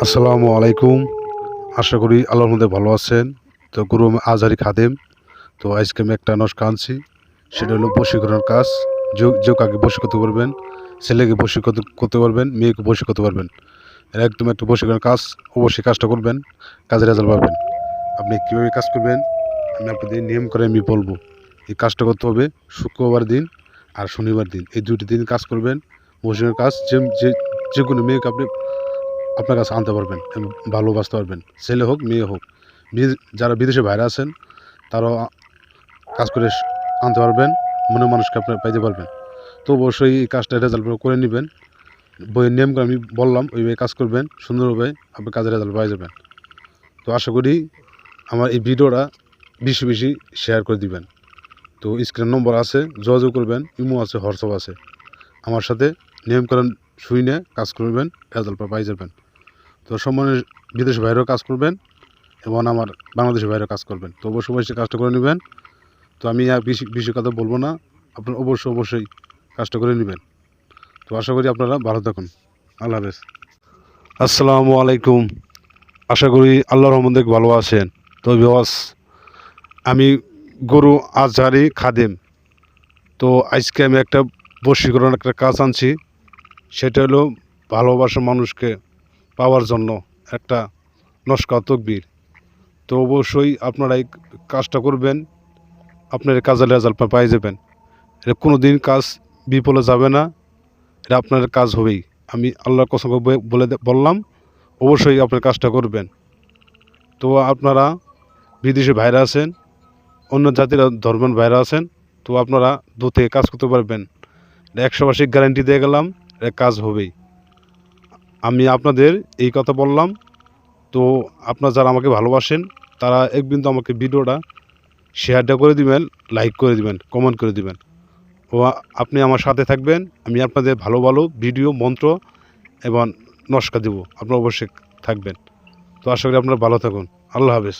আসসালামু আলাইকুম। আশা করি আল্লাহর মধ্যে ভালো আছেন। তো গুরু আজহারি খাদেম। তো আজকে আমি একটা নস্কা আনছি। সেটা হলো বশীকরণের কাজ। যে কাউকে বশী করতে পারবেন, ছেলেকে বশী করতে পারবেন, মেয়েকে বশী করতে পারবেন। এর একদম একটা বশীকরণের কাজ। অবশ্যই কাজটা করবেন, কাজের রেজাল্ট পাবেন। আপনি কীভাবে কাজ করবেন আমি আপনাদের নিয়ম করে আমি বলবো। এই কাজটা করতে হবে শুক্রবার দিন আর শনিবার দিন। এই ২ টি দিন কাজ করবেন। বশীকরণের কাজ যে কোনো মেয়েকে আপনি আপনার কাছে আনতে পারবেন এবং ভালোবাসতে পারবেন। ছেলে হোক, মেয়ে হোক। যারা বিদেশে বাইরে আছেন তারাও কাজ করে আনতে পারবেন। মনের মানুষকে আপনারা পাইতে পারবেন। তো অবশ্যই এই কাজটা রেজাল্ট করে নিবেন। বইয়ের নিয়মগুলো আমি বললাম, ওইভাবে কাজ করবেন। সুন্দরভাবে আপনি কাজের রেজাল্ট পাই যাবেন। তো আশা করি আমার এই ভিডিওটা বেশি, বেশি শেয়ার করে দিবেন। তো স্ক্রিনের নম্বর আছে, যোগাযোগ করবেন। ইমো আছে, হোয়াটসঅ্যাপ আছে। আমার সাথে নিয়মকানুন শুনে কাজ করবেন, রেজাল্ট পাই যাবেন। তো সম্মানের বিদেশের বাইরেও কাজ করবেন এবং আমার বাংলাদেশের বাইরেও কাজ করবেন। তো অবশ্যই কাজটা করে নেবেন। তো আমি আর বেশি বেশি কথা বলবো না। আপনারা অবশ্যই কাজটা করে নেবেন। তো আশা করি আপনারা ভালো থাকুন। আল্লাহ হাফেজ। আসসালামু আলাইকুম। আশা করি আল্লাহর রহমতে ভালো আছেন। তো ভিউয়ার্স, আমি গুরু আজহারি খাদেম। তো আজকে আমি একটা বশীকরণ একটা কাজ আনছি। সেটা হলো ভালোবাসার মানুষকে পাওয়ার জন্য একটা নস্কা তকবীর। তো অবশ্যই আপনারা এই কাজটা করবেন। আপনার এই কাজের রেজাল্ট পাই যাবেন। এটা কোনো দিন কাজ বিফলে যাবে না। এটা আপনার কাজ হবেই। আমি আল্লাহর কসম করে বললাম, অবশ্যই আপনার কাজটা করবেন। তো আপনারা বিদেশে বাইরে আছেন, অন্য জাতির ধর্মের বাইরে আছেন, তো আপনারা দূর থেকে কাজ করতে পারবেন। এটা ১০০% গ্যারান্টি দিয়ে গেলাম, এটা কাজ হবেই। আমি আপনাদের এই কথা বললাম। তো আপনারা যারা আমাকে ভালোবাসেন তারা এক বিন্দু আমাকে ভিডিওটা শেয়ারটা করে দিবেন, লাইক করে দিবেন, কমেন্ট করে দিবেন। ও আপনি আমার সাথে থাকবেন। আমি আপনাদের ভালো ভালো ভিডিও, মন্ত্র এবং নস্কা দেব। আপনারা অবশ্যই থাকবেন। তো আশা করি আপনারা ভালো থাকুন। আল্লাহ হাফেজ।